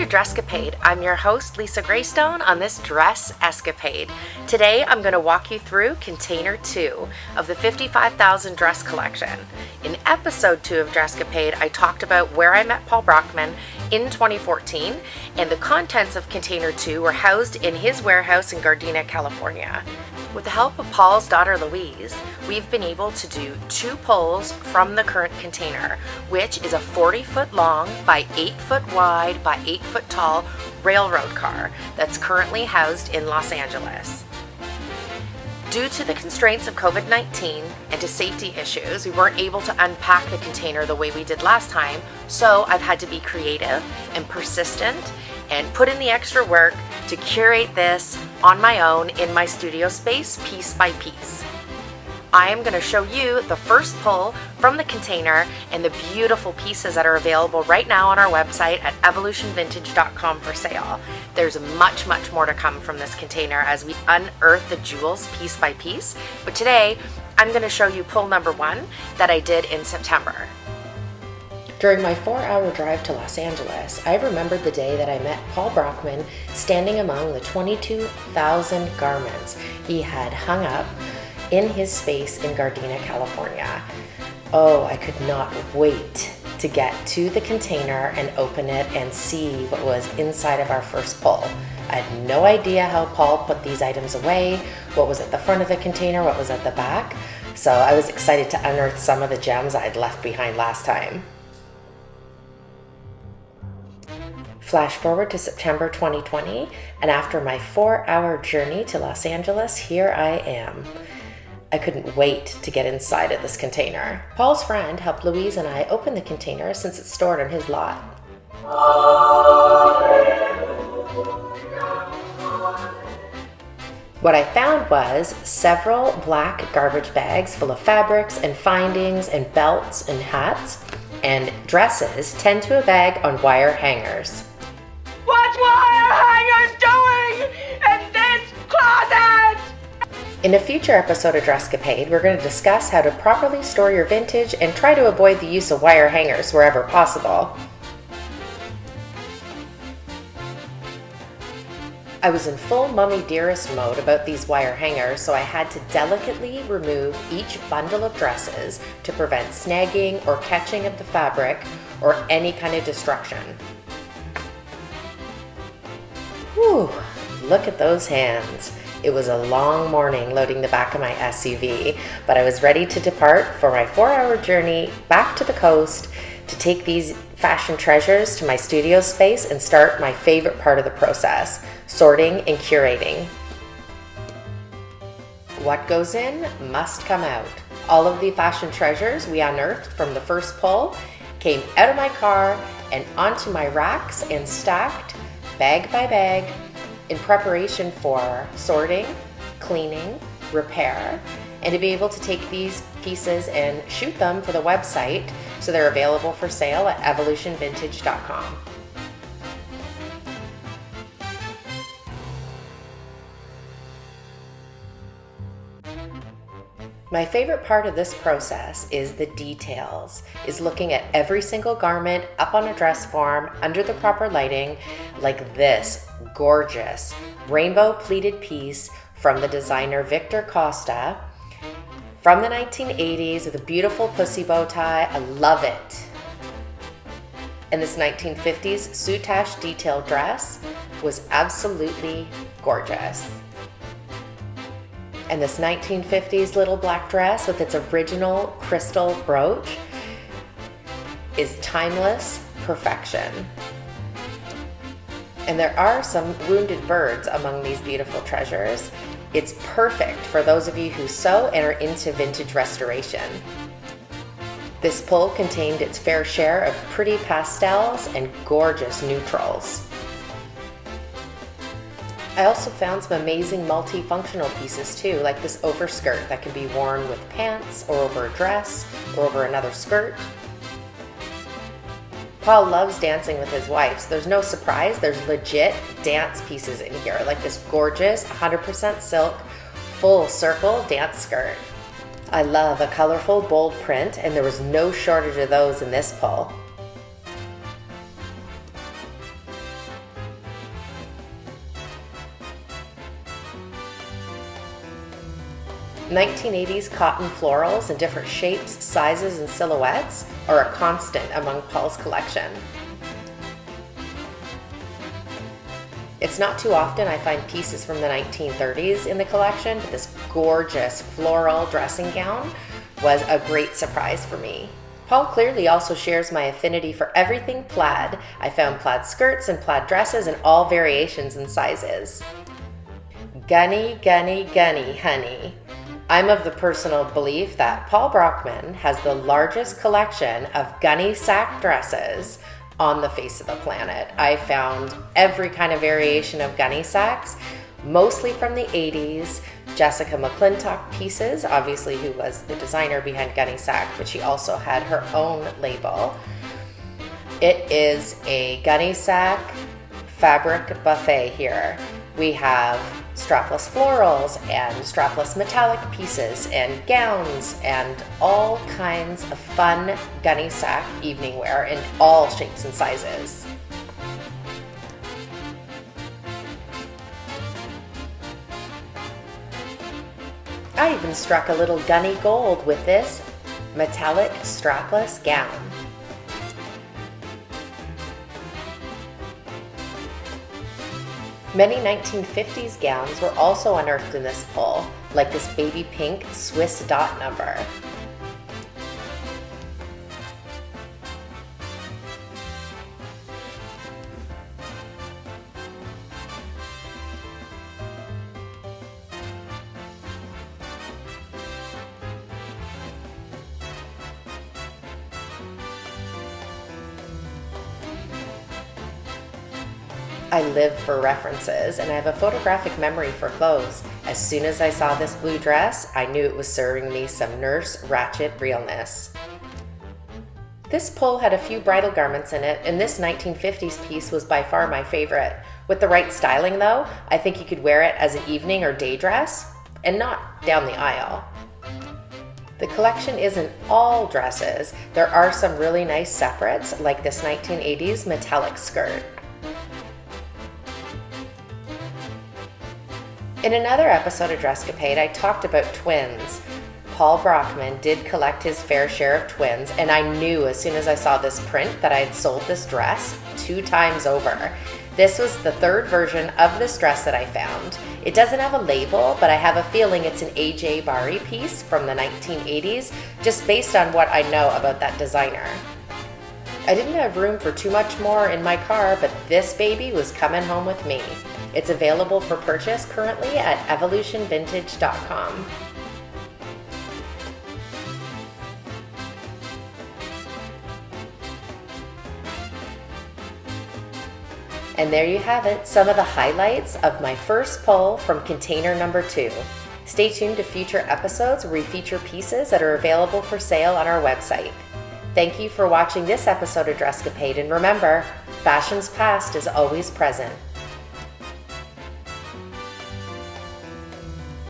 to DRESScapade. I'm your host, Lisa Graystone, on this Dress Escapade. Today, I'm going to walk you through Container 2 of the 55,000 dress collection. In episode 2 of DRESScapade, I talked about where I met Paul Brockman in 2014, and the contents of Container 2 were housed in his warehouse in Gardena, California. With the help of Paul's daughter Louise, we've been able to do 2 pulls from the current container, which is a 40-foot long by 8-foot wide by 8-foot tall railroad car that's currently housed in Los Angeles. Due to the constraints of COVID-19 and to safety issues, we weren't able to unpack the container the way we did last time, so I've had to be creative and persistent and put in the extra work to curate this on my own in my studio space, piece by piece. I am going to show you the first pull from the container and the beautiful pieces that are available right now on our website at evolutionvintage.com for sale. There's much more to come from this container as we unearth the jewels piece by piece, but today I'm going to show you pull number 1 that I did in September. During my 4-hour drive to Los Angeles, I remembered the day that I met Paul Brockman standing among the 22,000 garments he had hung up in his space in Gardena, California. Oh, I could not wait to get to the container and open it and see what was inside of our first pull. I had no idea how Paul put these items away, what was at the front of the container, what was at the back, so I was excited to unearth some of the gems I'd left behind last time. Flash forward to September 2020, and after my 4-hour journey to Los Angeles, here I am. I couldn't wait to get inside of this container. Paul's friend helped Louise and I open the container since it's stored on his lot. What I found was several black garbage bags full of fabrics and findings and belts and hats, and dresses 10 to a bag on wire hangers. What's wire hangers doing in this closet? In a future episode of DRESScapade, we're going to discuss how to properly store your vintage and try to avoid the use of wire hangers wherever possible. I was in full Mummy Dearest mode about these wire hangers, so I had to delicately remove each bundle of dresses to prevent snagging or catching of the fabric or any kind of destruction. Whew, look at those hands. It was a long morning loading the back of my SUV, but I was ready to depart for my 4-hour journey back to the coast to take these fashion treasures to my studio space and start my favorite part of the process, sorting and curating. What goes in must come out. All of the fashion treasures we unearthed from the first pull came out of my car and onto my racks and stacked bag by bag in preparation for sorting, cleaning, repair, and to be able to take these pieces and shoot them for the website so they're available for sale at evolutionvintage.com. My favorite part of this process is the details, is looking at every single garment up on a dress form under the proper lighting, like this gorgeous rainbow pleated piece from the designer Victor Costa from the 1980s with a beautiful pussy bow tie. I love it. And this 1950s soutache detail dress was absolutely gorgeous. And this 1950s little black dress with its original crystal brooch is timeless perfection. And there are some wounded birds among these beautiful treasures. It's perfect for those of you who sew and are into vintage restoration. This pull contained its fair share of pretty pastels and gorgeous neutrals. I also found some amazing multifunctional pieces too, like this overskirt that can be worn with pants or over a dress or over another skirt. Paul loves dancing with his wife, so there's no surprise, there's legit dance pieces in here, like this gorgeous 100% silk full circle dance skirt. I love a colorful, bold print, and there was no shortage of those in this pull. 1980s cotton florals in different shapes, sizes, and silhouettes are a constant among Paul's collection. It's not too often I find pieces from the 1930s in the collection, but this gorgeous floral dressing gown was a great surprise for me. Paul clearly also shares my affinity for everything plaid. I found plaid skirts and plaid dresses in all variations and sizes. Gunny, gunny, gunny, honey. I'm of the personal belief that Paul Brockman has the largest collection of gunny sack dresses on the face of the planet. I found every kind of variation of gunny sacks, mostly from the 80s. Jessica McClintock pieces, obviously, who was the designer behind Gunny Sack, but she also had her own label. It is a Gunny Sack fabric buffet here. We have strapless florals and strapless metallic pieces and gowns and all kinds of fun Gunny Sack evening wear in all shapes and sizes. I even struck a little gunny gold with this metallic strapless gown. Many 1950s gowns were also unearthed in this pull, like this baby pink Swiss dot number. I live for references, and I have a photographic memory for clothes. As soon as I saw this blue dress, I knew it was serving me some Nurse Ratched realness. This pull had a few bridal garments in it, and this 1950s piece was by far my favorite. With the right styling though, I think you could wear it as an evening or day dress, and not down the aisle. The collection isn't all dresses. There are some really nice separates, like this 1980s metallic skirt. In another episode of DRESScapade, I talked about twins. Paul Brockman did collect his fair share of twins, and I knew as soon as I saw this print that I had sold this dress 2 times over. This was the 3rd version of this dress that I found. It doesn't have a label, but I have a feeling it's an A.J. Bari piece from the 1980s, just based on what I know about that designer. I didn't have room for too much more in my car, but this baby was coming home with me. It's available for purchase currently at evolutionvintage.com. And there you have it, some of the highlights of my first pull from container number 2. Stay tuned to future episodes where we feature pieces that are available for sale on our website. Thank you for watching this episode of DRESScapade, and remember, fashion's past is always present.